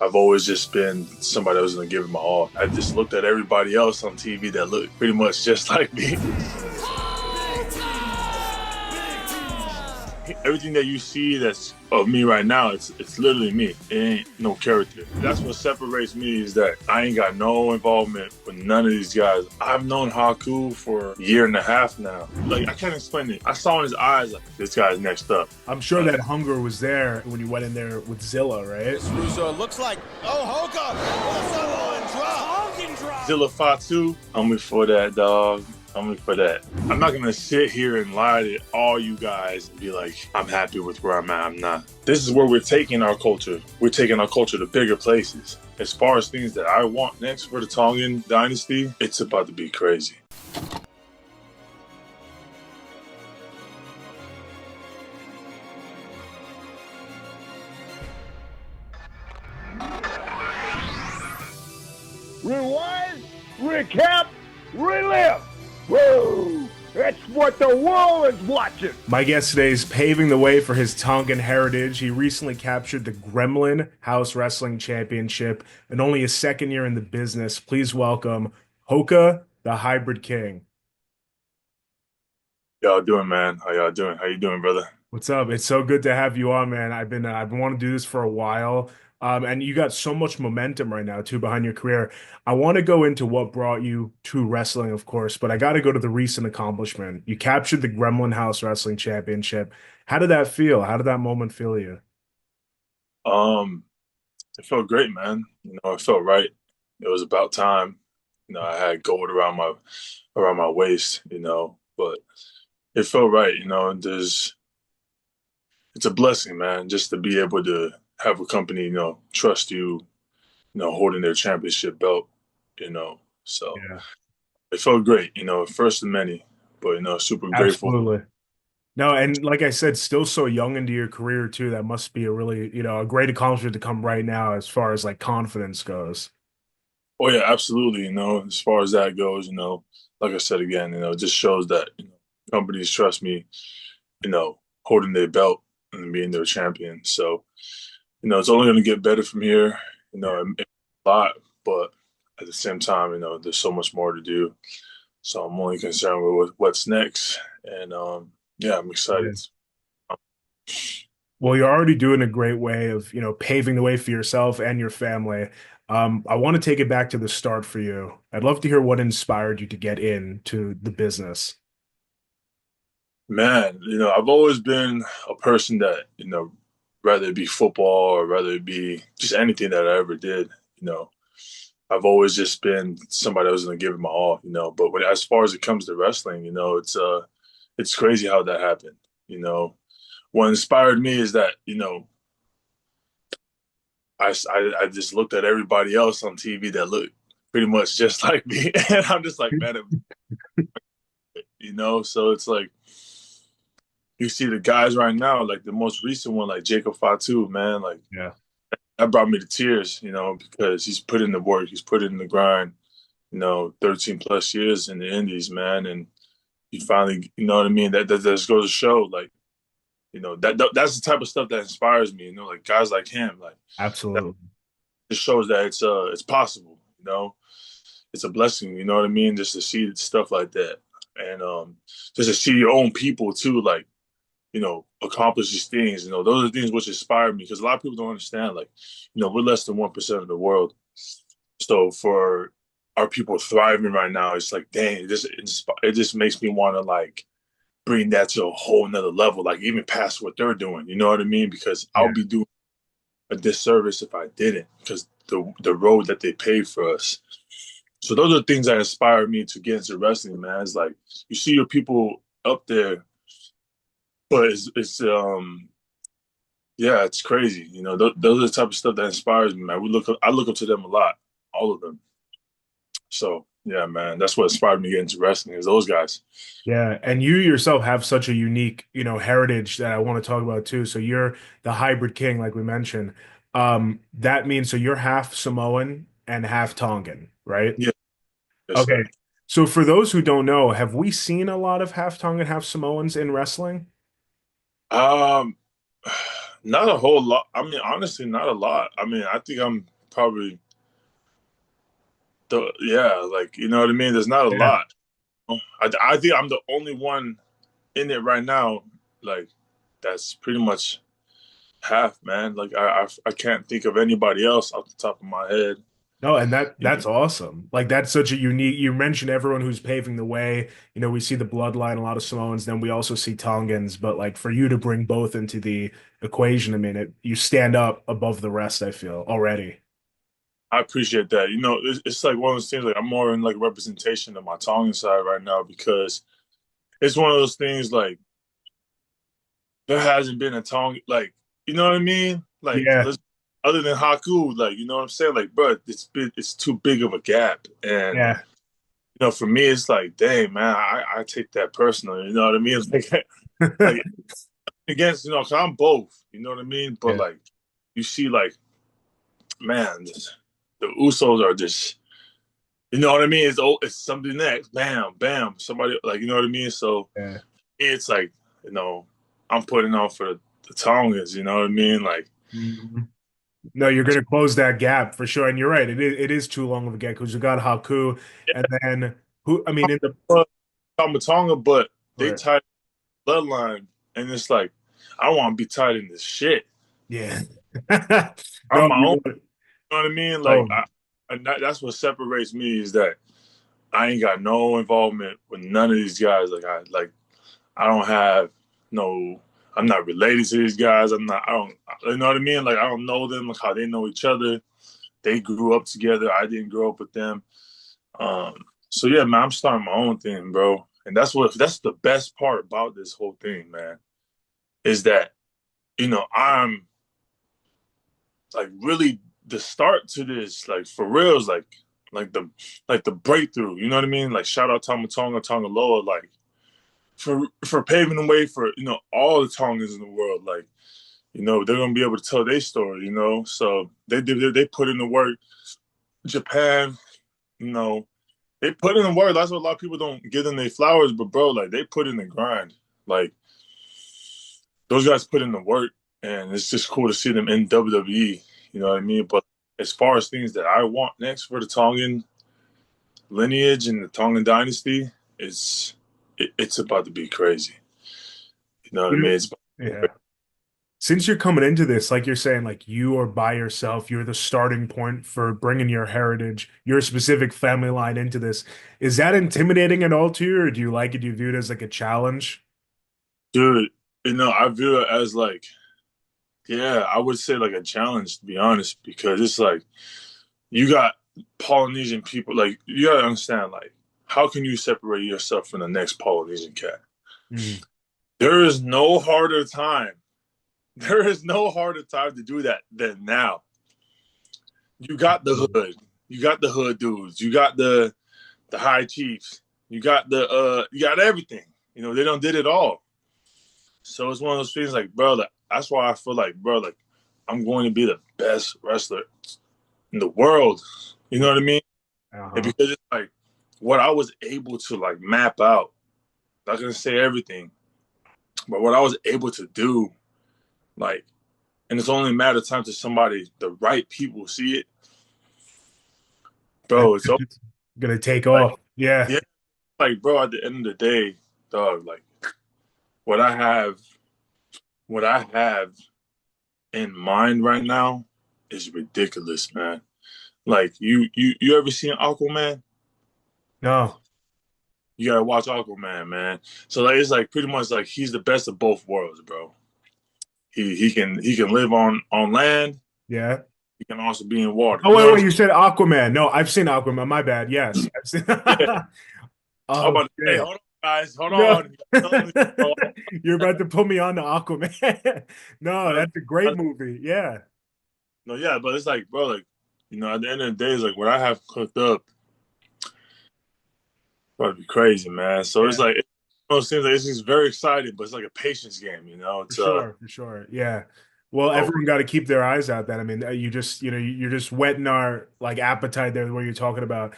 I've always just been somebody that was going to give it my all. I just looked at everybody else on TV that looked pretty much just like me. Everything that you see that's of me right now, it's literally me. It ain't no character. That's what separates me is that I ain't got no involvement with none of these guys. I've known Haku for a year and a half now. Like I can't explain it. I saw in his eyes like this guy's next up. I'm sure that hunger was there when you went in there with Zilla, right? Russo looks like HOKA with a Samoan drop. Zilla Fatu, I'm with for that, dog. I'm for that. I'm not gonna sit here and lie to all you guys and be like, I'm happy with where I'm at. I'm not. This is where we're taking our culture. We're taking our culture to bigger places. As far as things that I want next for the Tongan Dynasty, it's about to be crazy. Rewind, recap, relive. Woo! That's what the world is watching. My guest today is paving the way for his Tongan heritage. He recently captured the Gremlin House Wrestling Championship in only his second year in the business. Please welcome HOKA The Hybrid King. Y'all doing, man? How y'all doing? How you doing, brother? What's up? It's so good to have you on, man. I've been wanting to do this for a while. And you got so much momentum right now too behind your career. I want to go into what brought you to wrestling, of course, but I got to go to the recent accomplishment. You captured the Gremlin House Wrestling Championship. How did that feel? How did that moment feel you? Um, it felt great, man. It felt right. It was about time. I had gold around my waist, but it felt right, it's a blessing, man, just to be able to have a company, trust you, holding their championship belt, So Yeah, it felt great, first of many, but super grateful. absolutely. No, and like I said, still so young into your career too. That must be a really, a great accomplishment to come right now as far as like confidence goes. Oh yeah, absolutely. As far as that goes, like I said again, it just shows that companies trust me, holding their belt and being their champion. So, it's only going to get better from here. A lot, but at the same time, there's so much more to do. So I'm only concerned with what's next, and yeah, I'm Yeah. excited. Well, you're already doing a great way of, paving the way for yourself and your family. I want to take it back to the start for you. I'd love to hear what inspired you to get into the business. Man, I've always been a person that, rather it be football or rather it be just anything that I ever did, you know, I've always just been somebody that was going to give it my all, But as far as it comes to wrestling, it's crazy how that happened. You know, what inspired me is that I just looked at everybody else on TV that looked pretty much just like me, and I'm just like, man, So it's like you see the guys right now, like the most recent one, like Jacob Fatu, man, like Yeah. that brought me to tears, because he's put in the work, he's put in the grind, 13 plus years in the Indies, man, and he finally, you know what I mean? That just goes to show, like, that's the type of stuff that inspires me, like guys like him, like that Absolutely. just shows that it's possible, it's a blessing, you know what I mean? Just to see stuff like that, and just to see your own people too, like accomplish these things. Those are the things which inspire me because a lot of people don't understand. Like, we're less than 1% of the world. So for our people thriving right now, it's like, dang, it just makes me want to like bring that to a whole nother level, like even past what they're doing. You know what I mean? Because I'll Yeah. be doing a disservice if I didn't, because the road that they paved for us. So those are the things that inspire me to get into wrestling, man. It's like you see your people up there, but it's yeah, it's crazy. Those are the type of stuff that inspires me, man. I look up to them a lot, all of them. So yeah, man, that's what inspired me to get into wrestling is those guys. Yeah, and you yourself have such a unique, heritage that I want to talk about too. So you're the hybrid king, like we mentioned. That means so you're half Samoan and half Tongan, right? Yeah, yes, Okay. sir. So for those who don't know, have we seen a lot of half Tongan, half Samoans in wrestling? Um, Not a whole lot. I mean, honestly, not a lot. I mean, I think I'm probably like you know what I mean. There's not a Yeah. lot. I think I'm the only one in it right now. Like that's pretty much half, man. Like I can't think of anybody else off the top of my head. No, and that's awesome. Like that's such a unique. You mentioned everyone who's paving the way. You know, we see the bloodline, a lot of Samoans, then we also see Tongans. But like for you to bring both into the equation, I mean, you stand up above the rest, I feel already. I appreciate that. You know, it's like one of those things. Like I'm more in like representation of my Tongan side right now because it's one of those things. Like there hasn't been a Tongan, like you know what I mean. Like Yeah, other than Haku, like you know what I'm saying. Like, bro, it's too big of a gap, and yeah, you know, for me, it's like, dang, man, I take that personally. You know what I mean? Like against, you know, cause I'm both. You know what I mean? But yeah. like, you see, like, man, the Usos are just, you know what I mean? It's something next, bam, bam, somebody like, you know what I mean? So Yeah. it's like, you know, I'm putting on for the Tongans. You know what I mean? Like, Mhm. No, you're going to close that gap for sure. And you're right. It is too long of a gap because you got Haku and then who, I mean, in the, Tonga, but they right. tied bloodline, and it's like, I don't want to be tied in this shit. Yeah. I'm No, my you own. would. You know what I mean? Like, Oh, and that's what separates me is that I ain't got no involvement with none of these guys. I don't have no. I'm not related to these guys. I'm not. I don't. You know what I mean? Like I don't know them. Like how they know each other. They grew up together. I didn't grow up with them. So yeah, man, I'm starting my own thing, bro. And that's the best part about this whole thing, man. Is that you know I'm like really the start to this, like for reals, like the like the breakthrough. You know what I mean? Like shout out Tonga Loa, like for paving the way for you know all the Tongans in the world. Like you know they're gonna be able to tell their story. You know, so they put in the work. Japan, you know, they put in the work. That's what a lot of people don't give them their flowers, but bro, like they put in the grind. Like those guys put in the work, and it's just cool to see them in WWE. You know what I mean? But as far as things that I want next for the Tongan lineage and the Tongan Dynasty, it's about to be crazy. You know what I you mean? yeah. Since you're coming into this, like you're saying, like you are by yourself, you're the starting point for bringing your heritage, your specific family line into this. Is that intimidating at all to you, or do you like it? Do you view it as like a challenge? Dude, you know, I view it as like, yeah, I would say like a challenge to be honest, because it's like you got Polynesian people, like you gotta understand, like, how can you separate yourself from the next Polynesian cat? Mm. There is no harder time. There is no harder time to do that than now. You got the hood. You got the hood dudes. You got the high chiefs. You got everything. You know, they don't did it all. So it's one of those things like, bro, like, that's why I feel like, bro, like I'm going to be the best wrestler in the world. You know what I mean? And Uh-huh. because it's like what I was able to like map out, not gonna say everything, but what I was able to do, like, and it's only a matter of time to somebody, the right people see it, And bro. It's over. it's gonna take Like, off. Yeah. yeah, like, bro. At the end of the day, dog, like what I have, what I have in mind right now is ridiculous, man. Like you ever seen Aquaman? No. You gotta watch Aquaman, man. So like it's like pretty much like he's the best of both worlds, bro. He can live on land. Yeah. He can also be in water. Oh You know wait, what I'm wait, you said Aquaman. No, I've seen Aquaman. My bad. Yes. I've seen saying? Yeah. I'm Oh about to say, shit. hold on, guys, hold No. on. Hold You're about to put me on to Aquaman. No, on. that's a great movie. Yeah. No, yeah, but it's like, bro, like you know, at the end of the day, it's like what I have cooked up, probably be crazy, man. So it's Yeah. like it's one of those things. Like, it's just very exciting, but it's like a patience game, you know. For It's sure, for sure. Yeah. Well, oh, everyone got to keep their eyes out that. I mean, you just, you're just whetting our like appetite there where you're talking about.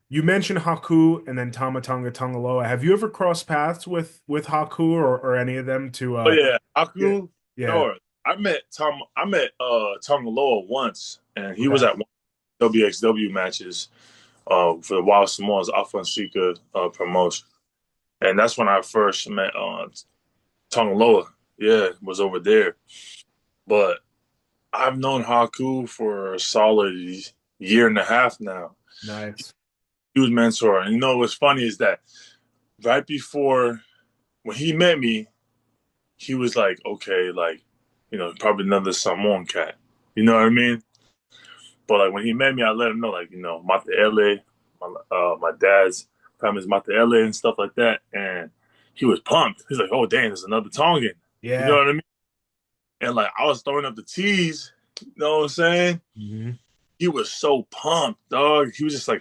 You mentioned Haku and then Tamatanga Tangaloa. Have you ever crossed paths with Haku or any of them to oh yeah, yeah, Aku, yeah. sure. I met Tongan once, and he was Okay. at one WXW matches for the Wild Samoans Alfonseca promotion. And that's when I first met Tongan. Yeah, was over there. But I've known Haku for a solid year and a half now. Nice. He was mentor. And you know what's funny is that right before when he met me, he was like, okay, like, probably another Samoan cat. You know what I mean? But like when he met me, I let him know, like, Mata LA, my dad's family's Mata LA and stuff like that. And he was pumped. He's like, oh, dang, there's another Tongan. You know Yeah. what I mean? And like I was throwing up the tees, you know what I'm saying? Hmm. He was so pumped, dog. He was just like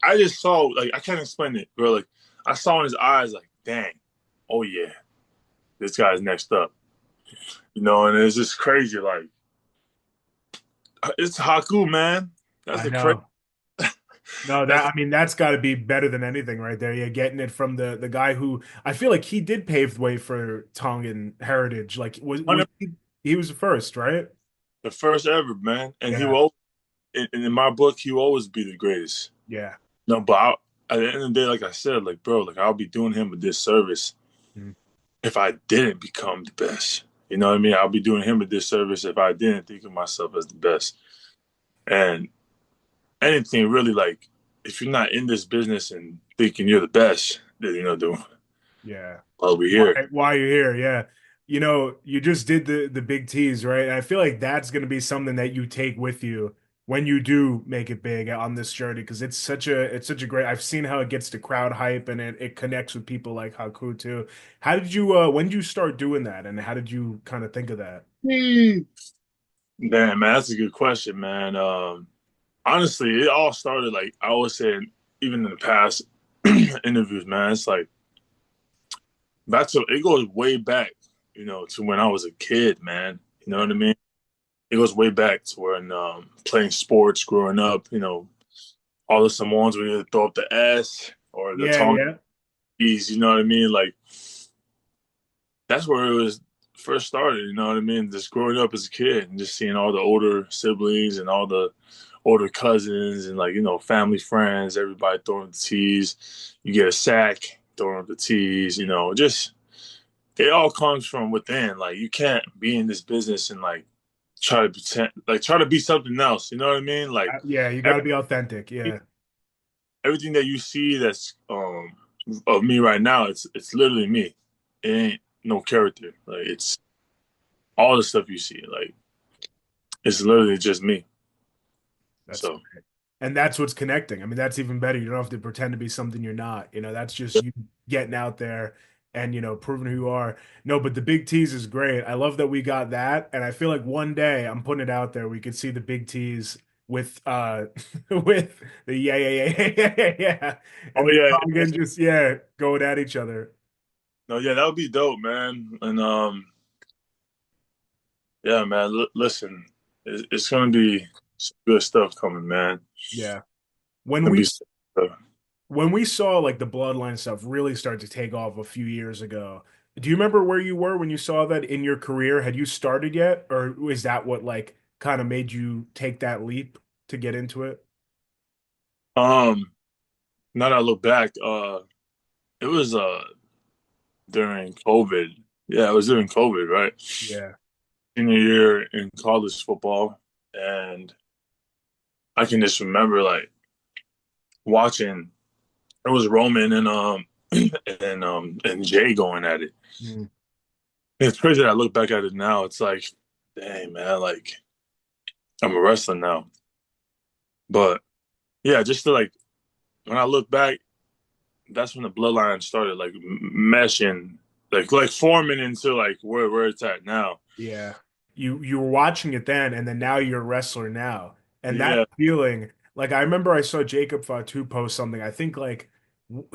I just saw, like, I can't explain it, bro. Like I saw in his eyes, like, dang, oh yeah, this guy's next up. And it's just crazy. Like it's Haku, man. That's I the crazy. know. No, That's I mean that's got to be better than anything right there. Yeah, getting it from the guy who I feel like he did pave the way for Tongan heritage. Like was he was the first, right? the first ever, man. And he Yeah. will, in my book, he will always be the greatest. Yeah. No, but at the end of the day, like I said, like, bro, like I'll be doing him a disservice Mm. if I didn't become the best. You know what I mean? I'll be doing him a disservice if I didn't think of myself as the best. And anything really, like, if you're not in this business and thinking you're the best, then doing Yeah. while we're here. Why you're here, yeah. You just did the big tease, right? And I feel like that's going to be something that you take with you when you do make it big on this journey because it's such a great. I've seen how it gets to crowd hype and it connects with people like Haku too. How did you when did you start doing that and how did you kind of think of that? Damn, man, that's a good question, man. Honestly, it all started, like I always said, even in the past interviews, man. It's like it goes way back, to when I was a kid, man. You know what I mean? It goes way back to when playing sports, growing up. All the Samoans would either throw up the S or the Yeah, Tongan. yeah. You know what I mean? Like that's where it was first started. You know what I mean? Just growing up as a kid and just seeing all the older siblings and all the older cousins and, like, family friends, everybody throwing the tees. You get a sack, throwing up the tees. Just it all comes from within. Like you can't be in this business and like try to pretend, like try to be something else. You know what I mean? Like Yeah, you got to be authentic. Yeah. everything that you see that's of me right now, it's literally me. It ain't no character. Like it's all the stuff you see. Like it's literally just me. That's So great. And that's what's connecting. I mean, that's even better. You don't have to pretend to be something you're not. That's just you getting out there and, proving who you are. No, but the big tease is great. I love that we got that. And I feel like one day I'm putting it out there, we could see the big tease with with the yeah, yeah, yeah, yeah, yeah, yeah, yeah. oh And the yeah, Tongan just going at each other. no, yeah, that would be dope, man. And yeah, man. Listen, it's gonna be some good stuff coming, man. Yeah. It's When gonna we be some- when we saw like the bloodline stuff really start to take off a few years ago, do you remember where you were when you saw that in your career? Had you started yet, or is that what like kind of made you take that leap to get into it? um. Now that I look back, it was during COVID. Yeah, it was during COVID, right? Yeah. Senior year in college football, and I can just remember like watching. It was Roman and and Jay going at it. Mm. It's crazy that I look back at it now. It's like, dang man, like I'm a wrestler now. But yeah, just to like when I look back, that's when the bloodline started like meshing, like forming into like where it's at now. Yeah. You were watching it then, and then now you're a wrestler now. And that Yeah, feeling, like I remember I saw Jacob Fatu post something. I think like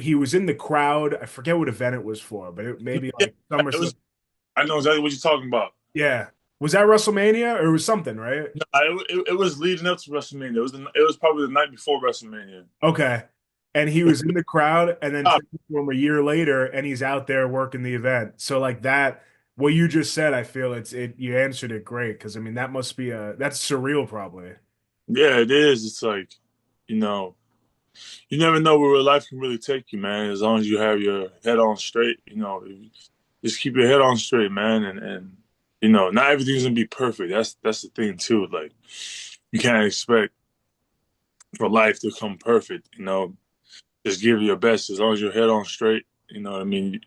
he was in the crowd. I forget what event it was for, but it maybe yeah. like It SummerSlam. was. I know exactly what you're talking about. Yeah. Was that WrestleMania or it was something, right? No, it was leading up to WrestleMania. It was probably the night before WrestleMania. Okay. And he was in the crowd and then Ah, transform a year later and he's out there working the event. So like that, what you just said, I feel you answered it great because I mean that must be that's surreal probably. Yeah, it is. It's like, you know, you never know where life can really take you, man. As long as you have your head on straight, just keep your head on straight, man. And not everything's gonna be perfect. That's the thing too. Like, you can't expect for life to come perfect. Just give it your best. As long as your head on straight, you know what I mean.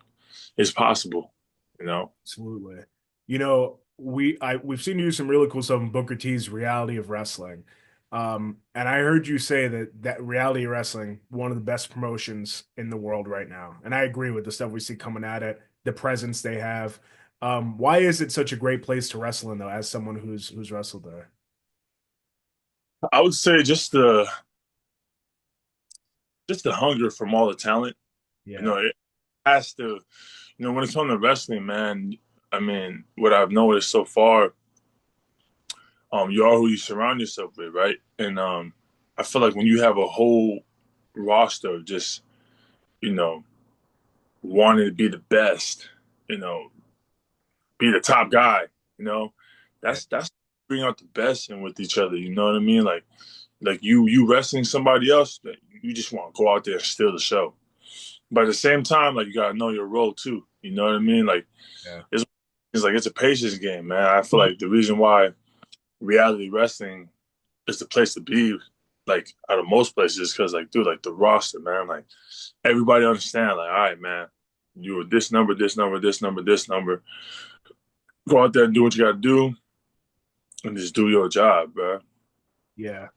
It's possible. You know. Absolutely. You know, we've seen you do some really cool stuff in Booker T's Reality of Wrestling. And I heard you say that Reality of Wrestling, one of the best promotions in the world right now. And I agree with the stuff we see coming at it, the presence they have. Why is it such a great place to wrestle in though, as someone who's wrestled there? I would say just the hunger from all the talent. Yeah. It has to. When it comes to wrestling, man. I mean, what I've noticed so far, you are who you surround yourself with, right? And I feel like when you have a whole roster of just, you know, wanting to be the best, you know, be the top guy, you know, Yeah. that's bring out the best in with each other. You know what I mean? Like you wrestling somebody else, that you just want to go out there and steal the show. But at the same time, like you gotta know your role too. You know what I mean? Like Yeah. it's a patience game, man. I feel like the reason why reality wrestling is the place to be, like out of most places, because like, dude, like the roster, man, like everybody understand, like, all right, man, you were this number, this number, this number, this number. Go out there and do what you got to do, and just do your job, bro. Yeah.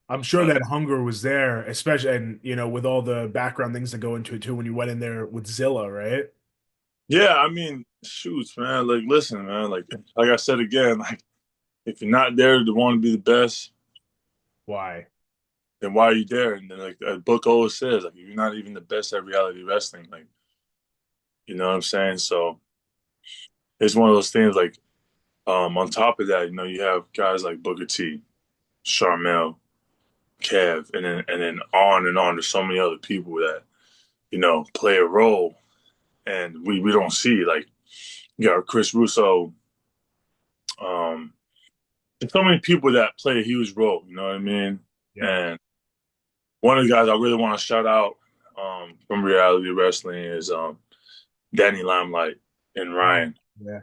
I'm sure Like, that hunger was there, especially and with all the background things that go into it too when you went in there with Zilla, right? yeah, I mean, shoots, man. Like, listen, man. Like I said again, like if you're not there to want to be the best, Why? then why are you there? And then like the book always says, like if you're not even the best at reality wrestling, like you know what I'm saying. So it's one of those things. Like on top of that, you have guys like Booker T, Charmel, Kev, and then on and on. There's so many other people that play a role, and we don't see. Like you got Chris Russo. There's so many people that play a huge role. You know what I mean? Yeah. And one of the guys I really want to shout out from reality wrestling is Danny Limelight and Ryan. Yeah.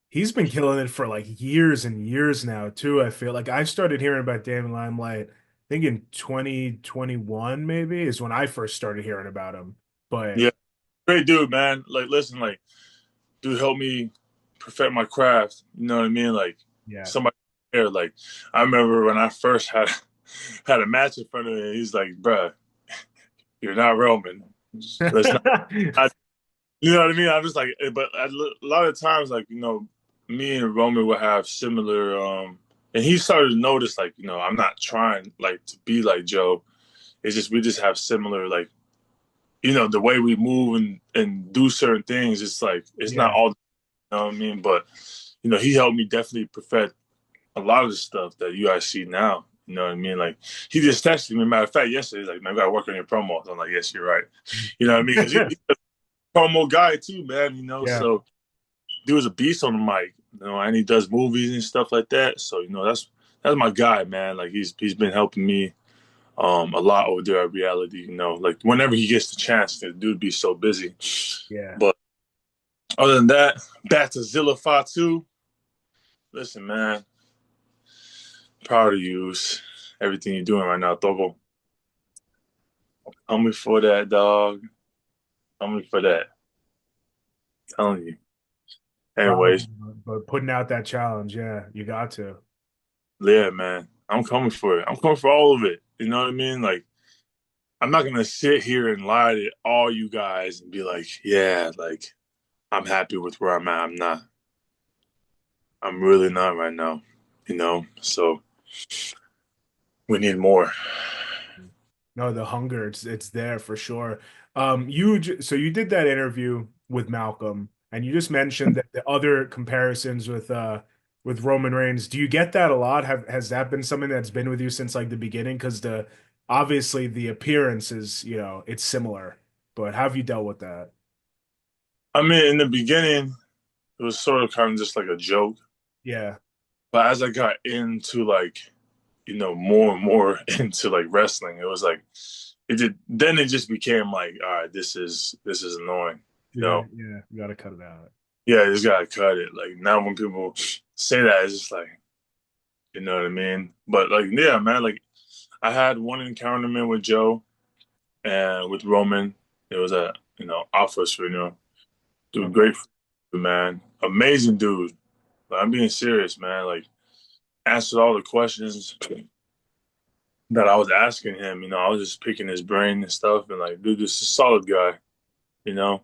He's been killing it for like years and years now, too. I feel like I started hearing about David Limelight, I think in 2021, maybe, is when I first started hearing about him. But Yeah, great dude, man. Like, listen, like, dude, help me perfect my craft. You know what I mean? Like, yeah. somebody there. Like, I remember when I first had a match in front of me. He's like, "Bruh, you're not Roman. Let's not." You know what I mean? I'm just like, but a lot of times, like, me and Roman would have similar, and he started to notice, like, I'm not trying, like, to be like Joe. It's just, we just have similar, like, the way we move and do certain things. It's like, it's not Yeah. all, you know what I mean? But, he helped me definitely perfect a lot of the stuff that you guys see now. You know what I mean? Like, he just texted me, matter of fact, yesterday, he's like, man, I got to work on your promos. I'm like, yes, you're right. You know what I mean? Because he's a promo guy, too, man, Yeah. so he was a beast on the mic, and he does movies and stuff like that. So that's my guy, man. Like he's been helping me a lot over there at reality. Like whenever he gets the chance, the dude be so busy. Yeah. But other than that, back to Zilla Fatu. Listen, man, proud of you. Everything you're doing right now, Togo. Coming for that, dog. Coming for that. I'm telling you. Anyways, But putting out that challenge, yeah, you got to. yeah, man. I'm coming for it. I'm coming for all of it. You know what I mean? Like, I'm not gonna sit here and lie to all you guys and be like, yeah, like I'm happy with where I'm at. I'm not. I'm really not right now. So we need more. No, the hunger, it's there for sure. So you did that interview with Malcolm, and you just mentioned that the other comparisons with Roman Reigns. Do you get that a lot? Has that been something that's been with you since like the beginning? Because the obviously the appearance is, it's similar, but how have you dealt with that? I mean, in the beginning, it was sort of kind of just like a joke. Yeah. But as I got into like, more and more into like wrestling, it was like then it just became like, all right, this is annoying, you Yeah, know. yeah, you gotta cut it out. Yeah, you just gotta cut it. Like now when people say that, it's just like, you know what I mean? But like, yeah, man, like I had one encounter with Joe and with Roman. It was at, Alpha's, dude, Okay. great man. Amazing dude. Like, I'm being serious, man. Like answered all the questions that I was asking him. I was just picking his brain and stuff, and like, dude, this is a solid guy. You know,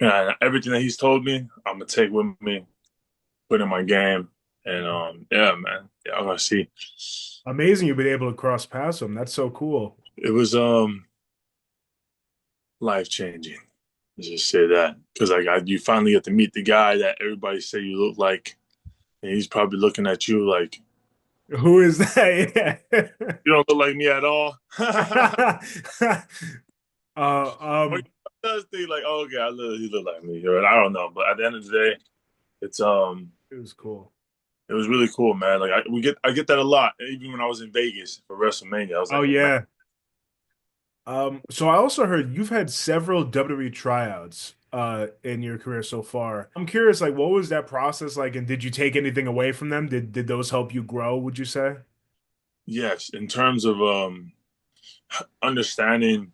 and everything that he's told me, I'm gonna take with me, put in my game, and yeah, man, yeah, I'm gonna see. Amazing you've been able to cross paths them. That's so cool. It was life changing. Let's just say that because like you finally get to meet the guy that everybody say you look like, and he's probably looking at you like Who is that? you don't look like me at all. Yeah. Or he does think like, oh, okay, he look like me. Or I don't know, but at the end of the day, it's It was cool. it was really cool, man. Like I get that a lot. Even when I was in Vegas for WrestleMania, I was Oh like, man, yeah. So I also heard you've had several WWE tryouts in your career so far. I'm curious, like what was that process like, and did you take anything away from them? Did those help you grow, would you say? yes, in terms of understanding,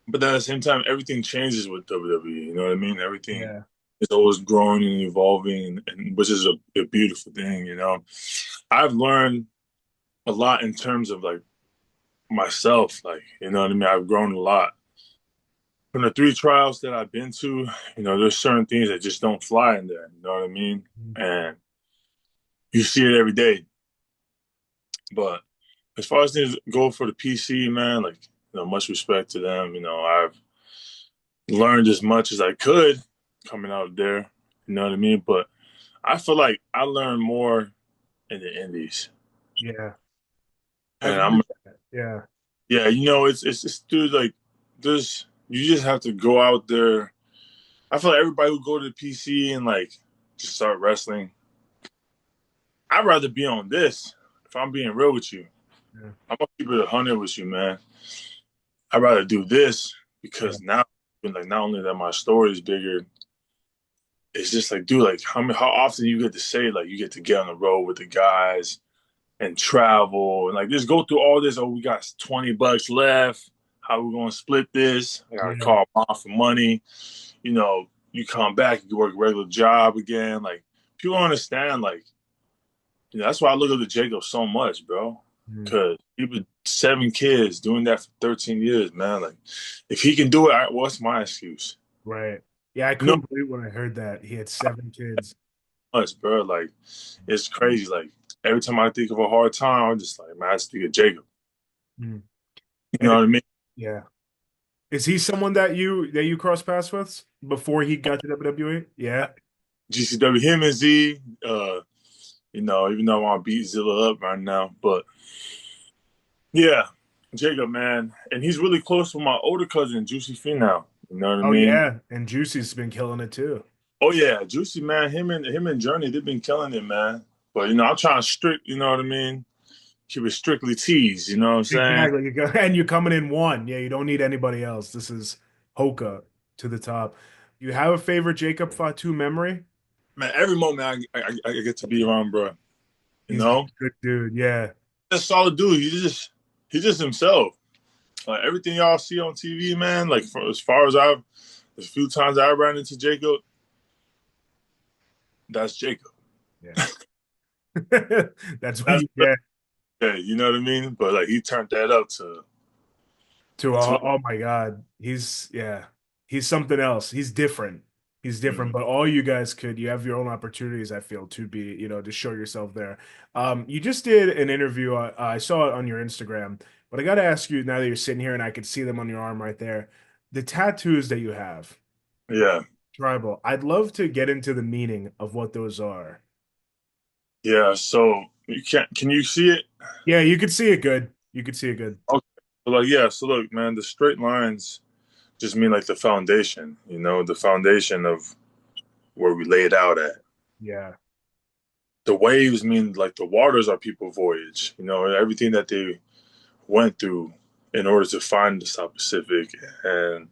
but then at the same time, everything changes with WWE. You know what I mean? Everything Yeah. is always growing and evolving, and which is a beautiful thing. I've learned a lot in terms of like myself. Like, you know what I mean? I've grown a lot from the three trials that I've been to. There's certain things that just don't fly in there. You know what I mean? And you see it every day. But as far as things go for the PC, man, like, much respect to them. I've learned as much as I could coming out there. You know what I mean? But I feel like I learned more in the indies. Yeah. I've And heard that. Yeah. yeah, it's just, dude, like, you just have to go out there. I feel like everybody who go to the PC and like just start wrestling, I'd rather be on this. If I'm being real with you, Yeah. I'm gonna keep it 100 with you, man. I'd rather do this Yeah. because now, like, not only that my story is bigger, it's just like, dude, like, how often you get to say like you get to get on the road with the guys and travel and like just go through all this. Oh, we got $20 left. How we gonna split this? I gotta Yeah. call mom for money. You come back, you work a regular job again. Like people don't understand. Like that's why I look up to Jacob so much, bro. Mm. Cause he been 7 kids doing that for 13 years, man. Like if he can do it, what's my excuse? Right. Yeah, I No, couldn't believe when I heard that he had 7 kids. much, bro. Like it's crazy. Like every time I think of a hard time, I'm just like, man, I just think of Jacob. Mm. You know what I mean? Yeah. Is he someone that you cross paths with before he got to WWE? Yeah. GCW, him and Z. Even though I want to beat Zilla up right now, but yeah, Jacob, man, and he's really close with my older cousin, Juicy Finau. You know what I Oh mean? yeah. And Juicy's been killing it too. Oh yeah, Juicy, man, him and Journey, they've been killing it, man. But I'm trying to you know what I mean? Keep it strictly teased. You know what I'm saying? Exactly. And you're coming in one. Yeah, you don't need anybody else. This is Hoka to the top. You have a favorite Jacob Fatu memory? Man, every moment I get to be around, bro. You He's a know, good dude. Yeah. that's solid dude. He's just himself. Like everything y'all see on TV, man. Like as far as the few times I ran into Jacob, that's Jacob. Yeah. That's what That's you get yeah, you know what I mean. But like he turned that up to to to oh my God. He's something else. He's different. He's different, mm, but all you guys you have your own opportunities, I feel, to be, to show yourself there. You just did an interview. I saw it on your Instagram, but I got to ask you now that you're sitting here and I could see them on your arm right there, the tattoos that you have, yeah, tribal. I'd love to get into the meaning of what those are. yeah. So can you see it? Yeah, you could see it good. You could see it good. Okay. So like yeah. So look, man, the straight lines just mean like the foundation. The foundation of where we laid out at. Yeah. The waves mean like the waters are people voyage. You know, everything that they went through in order to find the South Pacific, and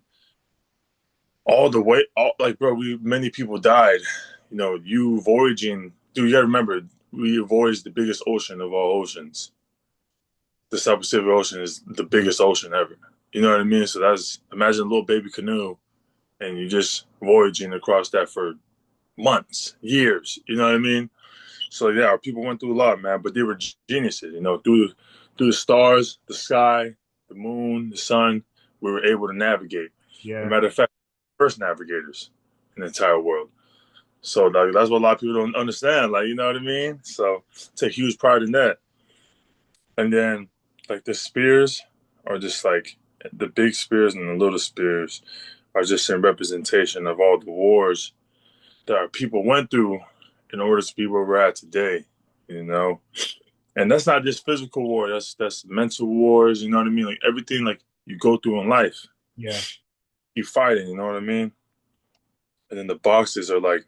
all the way, like bro, many people died. You know, you voyaging, dude. You gotta remember, we voyaged the biggest ocean of all oceans. The South Pacific Ocean is the biggest ocean ever. You know what I mean? So that's, imagine a little baby canoe, and you just voyaging across that for months, years. You know what I mean? So yeah, our people went through a lot, man. But they were geniuses. You know, through the stars, the sky, the moon, the sun, we were able to navigate. As a Yeah. matter of fact, first navigators in the entire world. So like, that's what a lot of people don't understand. Like, you know what I mean? So take huge pride in that. And then like the spears are just like the big spears and the little spears are just in representation of all the wars that our people went through in order to be where we're at today, you know? And that's not just physical war, that's mental wars, you know what I mean? Like everything like you go through in life. Yeah. You fighting, you know what I mean? And then the boxes are like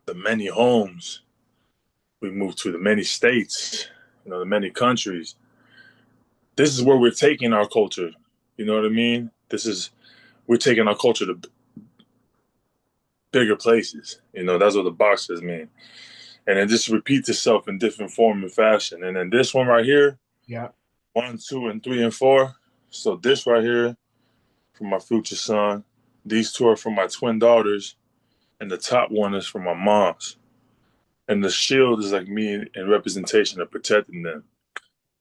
the many homes we moved to, the many states, you know, the many countries. This is where we're taking our culture. You know what I mean? We're taking our culture to bigger places. You know, that's what the boxes mean. And it just repeats itself in different form and fashion. And then this one right here, Yeah. 1, 2, and 3, and 4. So this right here for my future son. These two are for my twin daughters. And the top one is for my mom's. And the shield is like me in representation of protecting them.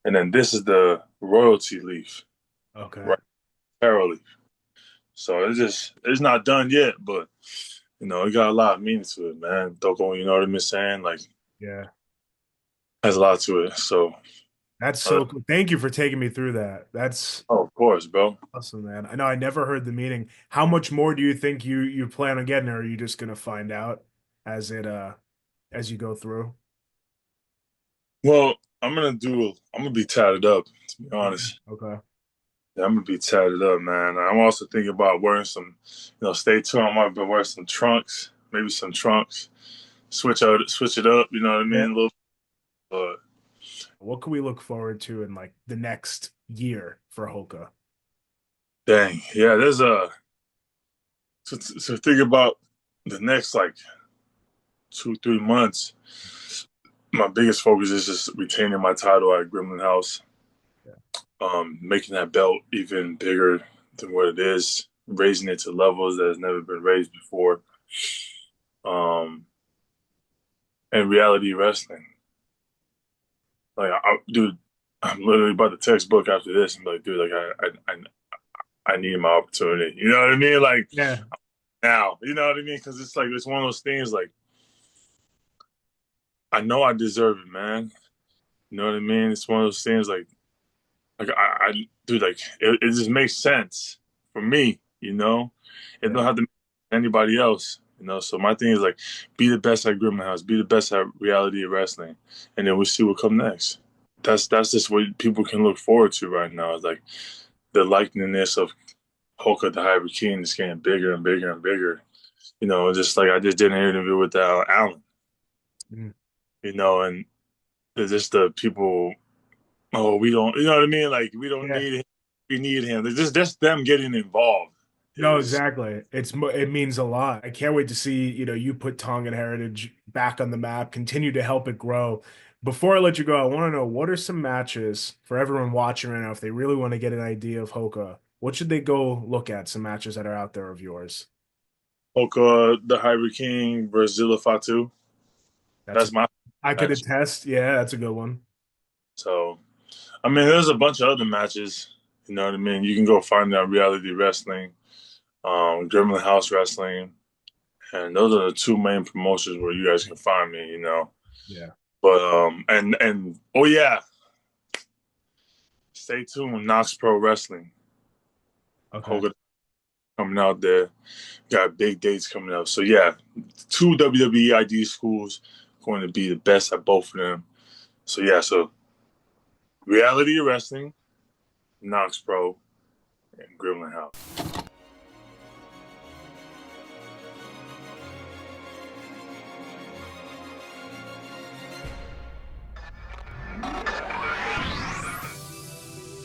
And then this is the royalty leaf, Okay. right? Arrow leaf. So it's not done yet, but you know, it got a lot of meaning to it, man. Doko, you know what I'm saying? Like, Yeah. has a lot to it. So, That's so cool. Thank you for taking me through that. That's oh, of course, bro. awesome, man. I know I never heard the meaning. How much more do you think you plan on getting, or are you just gonna find out as as you go through? Well, I'm gonna be tatted up, to be honest. Okay. Yeah, I'm gonna be tatted up, man. I'm also thinking about wearing some, you know, stay tuned. I might be wearing some trunks, maybe some trunks. Switch it up. You know what I mean? Yeah. A little, but What can we look forward to in like the next year for Hoka? dang, yeah. There's a to think about the next like 2, 3 months. My biggest focus is just retaining my title at Gremlin House, making that belt even bigger than what it is, raising it to levels that has never been raised before, and reality wrestling. Like, dude, I'm literally about to textbook after this and be like, dude, like I need my opportunity. You know what I mean? Like Yeah. now, you know what I mean? Because it's like it's one of those things. Like I know I deserve it, man. You know what I mean? It's one of those things. Like I dude, like it just makes sense for me. You know, it Yeah. don't have to make anybody else. You know, so my thing is like, be the best at Grimman House, be the best at reality of wrestling, and then we'll see what come next. That's just what people can look forward to right now. It's like the likeliness of HOKA The Hybrid King is getting bigger and bigger and bigger. You know, just like I just did an interview with Alan. Mm. You know, and it's just the people. Oh, we don't. You know what I mean? Like we don't Yeah. need him. We need him. It's just them getting involved. No, exactly. It means a lot. I can't wait to see, you put Tongan heritage back on the map, continue to help it grow. Before I let you go, I want to know what are some matches for everyone watching right now, if they really want to get an idea of Hoka, what should they go look at? Some matches that are out there of yours. HOKA The Hybrid King versus Zilla Fatu. That's That's my I could match. attest. Yeah, that's a good one. So, I mean, there's a bunch of other matches. You know what I mean? You can go find that Reality Wrestling, Gremlin House Wrestling, and those are the two main promotions where you guys can find me. You know, Yeah. but and oh yeah, stay tuned. Knox Pro Wrestling. Okay. HOKA coming out there. Got big dates coming up. So yeah, two WWE ID schools going to be the best at both of them. So yeah, so Reality Wrestling, Knox Pro, and Gremlin House.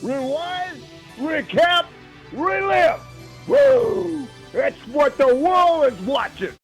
Rewind, recap, relive. Woo! It's what the world is watching.